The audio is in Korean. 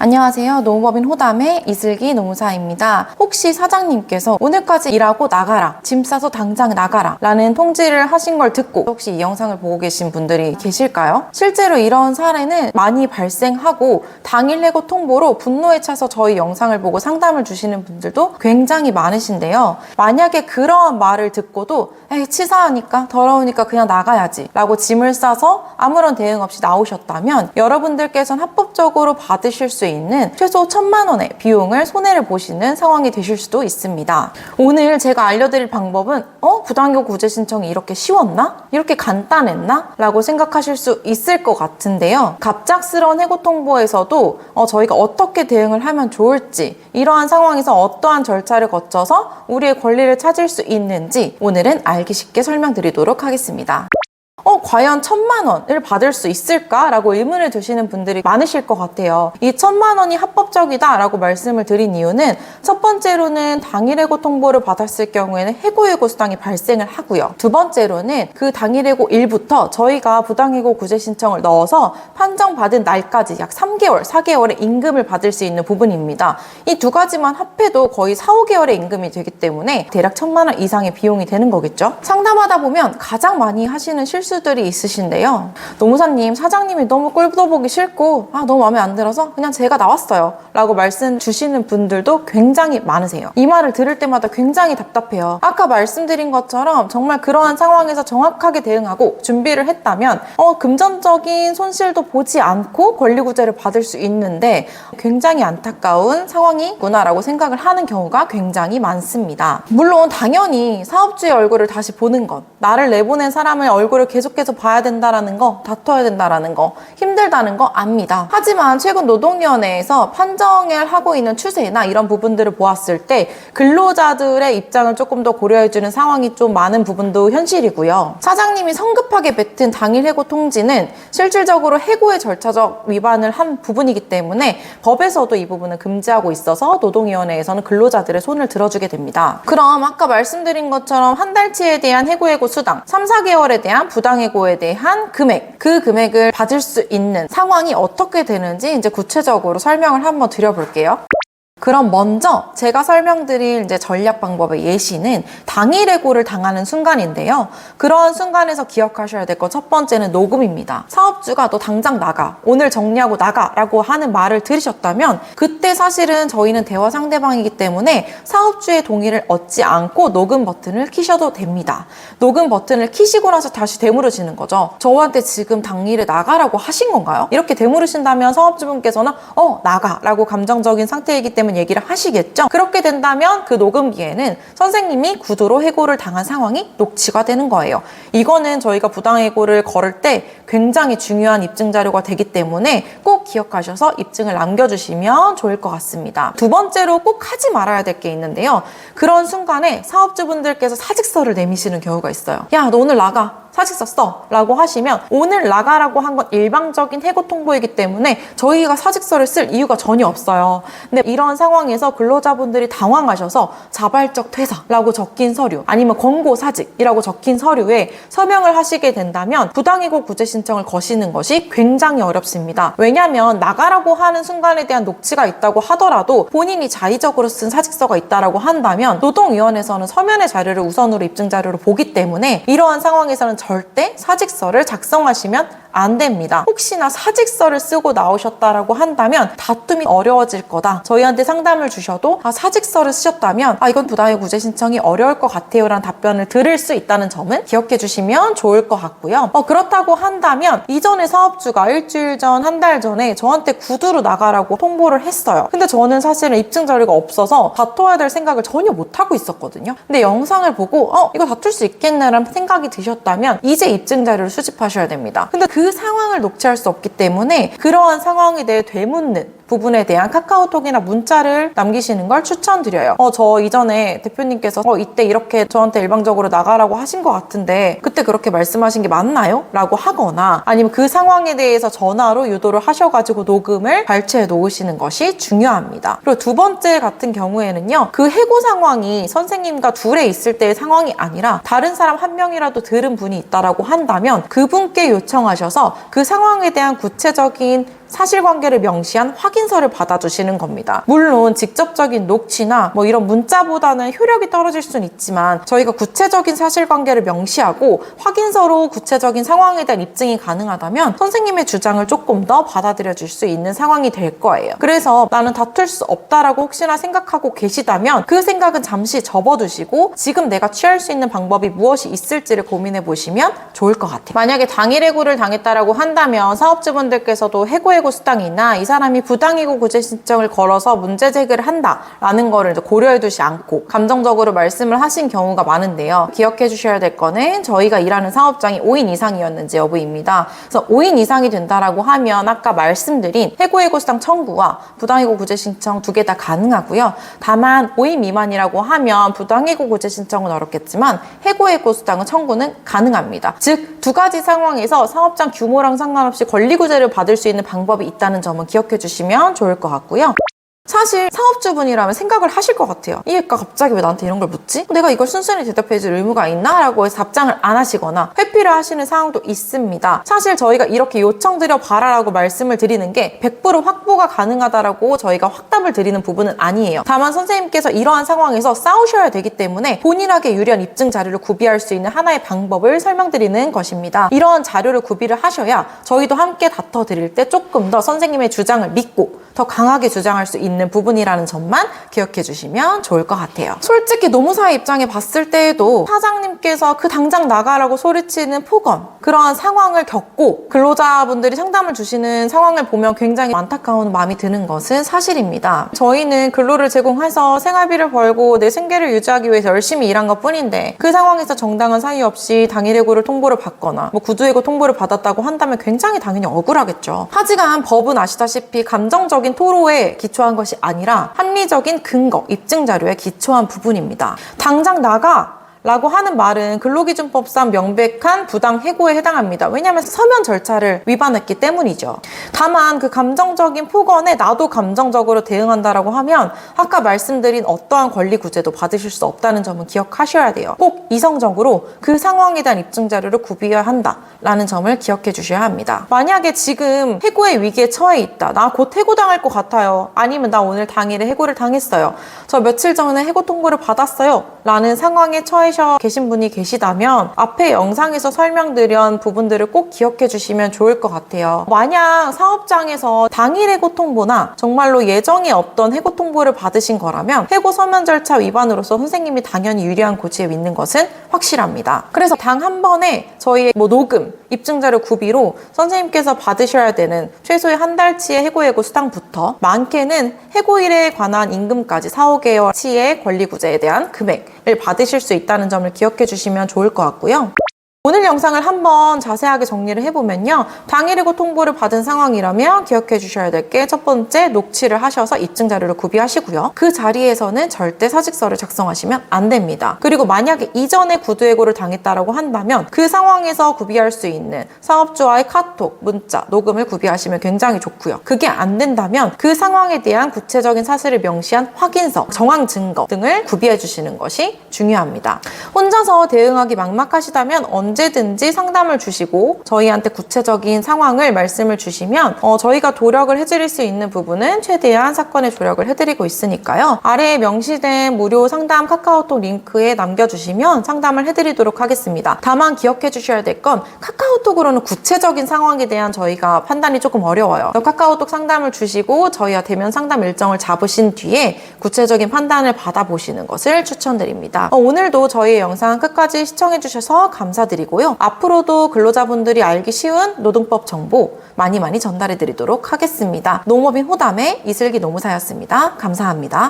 안녕하세요. 노무법인 호담의 이슬기 노무사입니다. 혹시 사장님께서 오늘까지 일하고 나가라, 짐 싸서 당장 나가라 라는 통지를 하신 걸 듣고 혹시 이 영상을 보고 계신 분들이 계실까요? 실제로 이런 사례는 많이 발생하고 당일 해고 통보로 분노에 차서 저희 영상을 보고 상담을 주시는 분들도 굉장히 많으신데요. 만약에 그런 말을 듣고도 에이 치사하니까 더러우니까 그냥 나가야지 라고 짐을 싸서 아무런 대응 없이 나오셨다면 여러분들께서는 합법적으로 받으실 수 있는 최소 1,000만 원의 비용을 손해를 보시는 상황이 되실 수도 있습니다. 오늘 제가 알려드릴 방법은 부당해고 구제 신청이 이렇게 쉬웠나? 이렇게 간단했나? 라고 생각하실 수 있을 것 같은데요. 갑작스러운 해고 통보에서도 저희가 어떻게 대응을 하면 좋을지, 이러한 상황에서 어떠한 절차를 거쳐서 우리의 권리를 찾을 수 있는지 오늘은 알기 쉽게 설명드리도록 하겠습니다. 과연 1,000만 원을 받을 수 있을까? 라고 의문을 두시는 분들이 많으실 것 같아요. 이 1,000만 원이 합법적이다 라고 말씀을 드린 이유는 첫 번째로는 당일 해고 통보를 받았을 경우에는 해고예고 수당이 발생을 하고요. 두 번째로는 그 당일 해고 일부터 저희가 부당해고 구제 신청을 넣어서 판정받은 날까지 약 3개월, 4개월의 임금을 받을 수 있는 부분입니다. 이 두 가지만 합해도 거의 4, 5개월의 임금이 되기 때문에 대략 1,000만 원 이상의 비용이 되는 거겠죠. 상담하다 보면 가장 많이 하시는 실수들이 있으신데요. 노무사님, 사장님이 너무 꼴보기 싫고 너무 마음에 안 들어서 그냥 제가 나왔어요 라고 말씀 주시는 분들도 굉장히 많으세요. 이 말을 들을 때마다 굉장히 답답해요. 아까 말씀드린 것처럼 정말 그러한 상황에서 정확하게 대응하고 준비를 했다면 금전적인 손실도 보지 않고 권리구제를 받을 수 있는데 굉장히 안타까운 상황이구나 라고 생각을 하는 경우가 굉장히 많습니다. 물론 당연히 사업주의 얼굴을 다시 보는 것, 나를 내보낸 사람의 얼굴을 계속해서 봐야 된다라는 거, 다퉈야 된다라는 거, 힘들다는 거 압니다. 하지만 최근 노동위원회에서 판정을 하고 있는 추세나 이런 부분들을 보았을 때 근로자들의 입장을 조금 더 고려해주는 상황이 좀 많은 부분도 현실이고요. 사장님이 성급하게 뱉은 당일 해고 통지는 실질적으로 해고의 절차적 위반을 한 부분이기 때문에 법에서도 이 부분을 금지하고 있어서 노동위원회에서는 근로자들의 손을 들어주게 됩니다. 그럼 아까 말씀드린 것처럼 한 달치에 대한 해고예고 수당, 3, 4개월에 대한 부당해고에 대한 금액, 그 금액을 받을 수 있는 상황이 어떻게 되는지 이제 구체적으로 설명을 한번 드려볼게요. 그럼 먼저 제가 설명드릴 전략 방법의 예시는 당일 해고를 당하는 순간인데요. 그런 순간에서 기억하셔야 될 것 첫 번째는 녹음입니다. 사업주가 너 당장 나가, 오늘 정리하고 나가 라고 하는 말을 들으셨다면 그때 사실은 저희는 대화 상대방이기 때문에 사업주의 동의를 얻지 않고 녹음 버튼을 키셔도 됩니다. 녹음 버튼을 키시고 나서 다시 되물으시는 거죠. 저한테 지금 당일에 나가라고 하신 건가요? 이렇게 되물으신다면 사업주분께서는 나가 라고 감정적인 상태이기 때문에 얘기를 하시겠죠. 그렇게 된다면 그 녹음기에는 선생님이 구두로 해고를 당한 상황이 녹취가 되는 거예요. 이거는 저희가 부당해고를 걸을 때 굉장히 중요한 입증 자료가 되기 때문에 꼭 기억하셔서 입증을 남겨주시면 좋을 것 같습니다. 두 번째로 꼭 하지 말아야 될 게 있는데요. 그런 순간에 사업주분들께서 사직서를 내미시는 경우가 있어요. 야, 너 오늘 나가. 사직서 써 라고 하시면 오늘 나가라고 한 건 일방적인 해고 통보이기 때문에 저희가 사직서를 쓸 이유가 전혀 없어요. 근데 이런 상황에서 근로자분들이 당황하셔서 자발적 퇴사라고 적힌 서류, 아니면 권고사직이라고 적힌 서류에 서명을 하시게 된다면 부당해고 구제 신청을 거시는 것이 굉장히 어렵습니다. 왜냐하면 나가라고 하는 순간에 대한 녹취가 있다고 하더라도 본인이 자의적으로 쓴 사직서가 있다라고 한다면 노동위원회에서는 서면의 자료를 우선으로 입증 자료로 보기 때문에 이러한 상황에서는 절대 사직서를 작성하시면 안 됩니다. 혹시나 사직서를 쓰고 나오셨다라고 한다면 다툼이 어려워질 거다. 저희한테 상담을 주셔도 사직서를 쓰셨다면 이건 부당해고 구제 신청이 어려울 것 같아요 라는 답변을 들을 수 있다는 점은 기억해 주시면 좋을 것 같고요. 그렇다고 한다면 이전에 사업주가 일주일 전, 한 달 전에 저한테 구두로 나가라고 통보를 했어요. 근데 저는 사실은 입증 자료가 없어서 다퉈야 될 생각을 전혀 못하고 있었거든요. 근데 영상을 보고 이거 다툴 수 있겠네라는 생각이 드셨다면 이제 입증 자료를 수집하셔야 됩니다. 근데 그 상황을 녹취할 수 없기 때문에 그러한 상황에 대해 되묻는 부분에 대한 카카오톡이나 문자를 남기시는 걸 추천드려요. 저 이전에 대표님께서 이때 이렇게 저한테 일방적으로 나가라고 하신 것 같은데 그때 그렇게 말씀하신 게 맞나요? 라고 하거나 아니면 그 상황에 대해서 전화로 유도를 하셔가지고 녹음을 발췌해 놓으시는 것이 중요합니다. 그리고 두 번째 같은 경우에는요. 그 해고 상황이 선생님과 둘에 있을 때의 상황이 아니라 다른 사람 한 명이라도 들은 분이 있다라고 한다면 그분께 요청하셔서 그 상황에 대한 구체적인 사실관계를 명시한 확인서를 받아주시는 겁니다. 물론 직접적인 녹취나 뭐 이런 문자보다는 효력이 떨어질 수는 있지만 저희가 구체적인 사실관계를 명시하고 확인서로 구체적인 상황에 대한 입증이 가능하다면 선생님의 주장을 조금 더 받아들여 줄 수 있는 상황이 될 거예요. 그래서 나는 다툴 수 없다라고 혹시나 생각하고 계시다면 그 생각은 잠시 접어두시고 지금 내가 취할 수 있는 방법이 무엇이 있을지를 고민해 보시면 좋을 것 같아요. 만약에 당일 해고를 당했다라고 한다면 사업주분들께서도 해고 수당이나 이 사람이 부당해고 구제 신청을 걸어서 문제 제기를 한다라는 거를 고려해 두지 않고 감정적으로 말씀을 하신 경우가 많은데요. 기억해 주셔야 될 거는 저희가 일하는 사업장이 5인 이상이었는지 여부입니다. 그래서 5인 이상이 된다라고 하면 아까 말씀드린 해고 수당 청구와 부당해고 구제 신청 두 개 다 가능하고요. 다만 5인 미만이라고 하면 부당해고 구제 신청은 어렵겠지만 해고 수당은 청구는 가능합니다. 즉 두 가지 상황에서 사업장 규모랑 상관없이 권리구제를 받을 수 있는 방법이 있다는 점은 기억해 주시면 좋을 것 같고요. 사실 사업주분이라면 생각을 하실 것 같아요. 이 애가 갑자기 왜 나한테 이런 걸 묻지? 내가 이걸 순순히 대답해 줄 의무가 있나? 라고 해서 답장을 안 하시거나 회피를 하시는 상황도 있습니다. 사실 저희가 이렇게 요청드려 봐라라고 말씀을 드리는 게 100% 확보가 가능하다라고 저희가 확답을 드리는 부분은 아니에요. 다만 선생님께서 이러한 상황에서 싸우셔야 되기 때문에 본인에게 유리한 입증 자료를 구비할 수 있는 하나의 방법을 설명드리는 것입니다. 이러한 자료를 구비를 하셔야 저희도 함께 다퉈드릴 때 조금 더 선생님의 주장을 믿고 더 강하게 주장할 수 있는 부분이라는 점만 기억해 주시면 좋을 것 같아요. 솔직히 노무사의 입장에 봤을 때에도 사장님께서 그 당장 나가라고 소리치는 폭언, 그러한 상황을 겪고 근로자분들이 상담을 주시는 상황을 보면 굉장히 안타까운 마음이 드는 것은 사실입니다. 저희는 근로를 제공해서 생활비를 벌고 내 생계를 유지하기 위해서 열심히 일한 것 뿐인데 그 상황에서 정당한 사유 없이 당일해고를 통보를 받거나 뭐 구두해고 통보를 받았다고 한다면 굉장히 당연히 억울하겠죠. 하지만 법은 아시다시피 감정적인 토로에 기초한 것이 아니라 합리적인 근거, 입증 자료에 기초한 부분입니다. 당장 나가! 라고 하는 말은 근로기준법상 명백한 부당 해고에 해당합니다. 왜냐하면 서면 절차를 위반했기 때문이죠. 다만 그 감정적인 폭언에 나도 감정적으로 대응한다라고 하면 아까 말씀드린 어떠한 권리 구제도 받으실 수 없다는 점은 기억하셔야 돼요. 꼭 이성적으로 그 상황에 대한 입증 자료를 구비해야 한다라는 점을 기억해 주셔야 합니다. 만약에 지금 해고의 위기에 처해 있다. 나 곧 해고당할 것 같아요. 아니면 나 오늘 당일에 해고를 당했어요. 저 며칠 전에 해고 통보를 받았어요. 라는 상황에 처해 계신 분이 계시다면 앞에 영상에서 설명드린 부분들을 꼭 기억해 주시면 좋을 것 같아요. 만약 사업장에서 당일 해고 통보나 정말로 예정에 없던 해고 통보를 받으신 거라면 해고 서면 절차 위반으로서 선생님이 당연히 유리한 고지에 있는 것은 확실합니다. 그래서 당 한 번에 저희의 녹음, 입증자료 구비로 선생님께서 받으셔야 되는 최소의 한 달치의 해고 수당부터 많게는 해고일에 관한 임금까지 4, 5개월치의 권리구제에 대한 금액을 받으실 수 있다는 점을 기억해 주시면 좋을 것 같고요. 오늘 영상을 한번 자세하게 정리를 해보면요. 당일해고 통보를 받은 상황이라면 기억해 주셔야 될 게 첫 번째, 녹취를 하셔서 입증 자료를 구비하시고요. 그 자리에서는 절대 사직서를 작성하시면 안 됩니다. 그리고 만약에 이전에 구두해고를 당했다라고 한다면 그 상황에서 구비할 수 있는 사업주와의 카톡, 문자, 녹음을 구비하시면 굉장히 좋고요. 그게 안 된다면 그 상황에 대한 구체적인 사실을 명시한 확인서, 정황 증거 등을 구비해 주시는 것이 중요합니다. 혼자서 대응하기 막막하시다면 언제든지 상담을 주시고 저희한테 구체적인 상황을 말씀을 주시면 저희가 도력을 해드릴 수 있는 부분은 최대한 사건에 조력을 해드리고 있으니까요. 아래에 명시된 무료 상담 카카오톡 링크에 남겨주시면 상담을 해드리도록 하겠습니다. 다만 기억해 주셔야 될 건 카카오톡으로는 구체적인 상황에 대한 저희가 판단이 조금 어려워요. 카카오톡 상담을 주시고 저희와 대면 상담 일정을 잡으신 뒤에 구체적인 판단을 받아보시는 것을 추천드립니다. 오늘도 저희의 영상 끝까지 시청해 주셔서 감사드립니다. 고요. 앞으로도 근로자분들이 알기 쉬운 노동법 정보 많이 전달해 드리도록 하겠습니다. 농업인 호담의 이슬기 노무사였습니다. 감사합니다.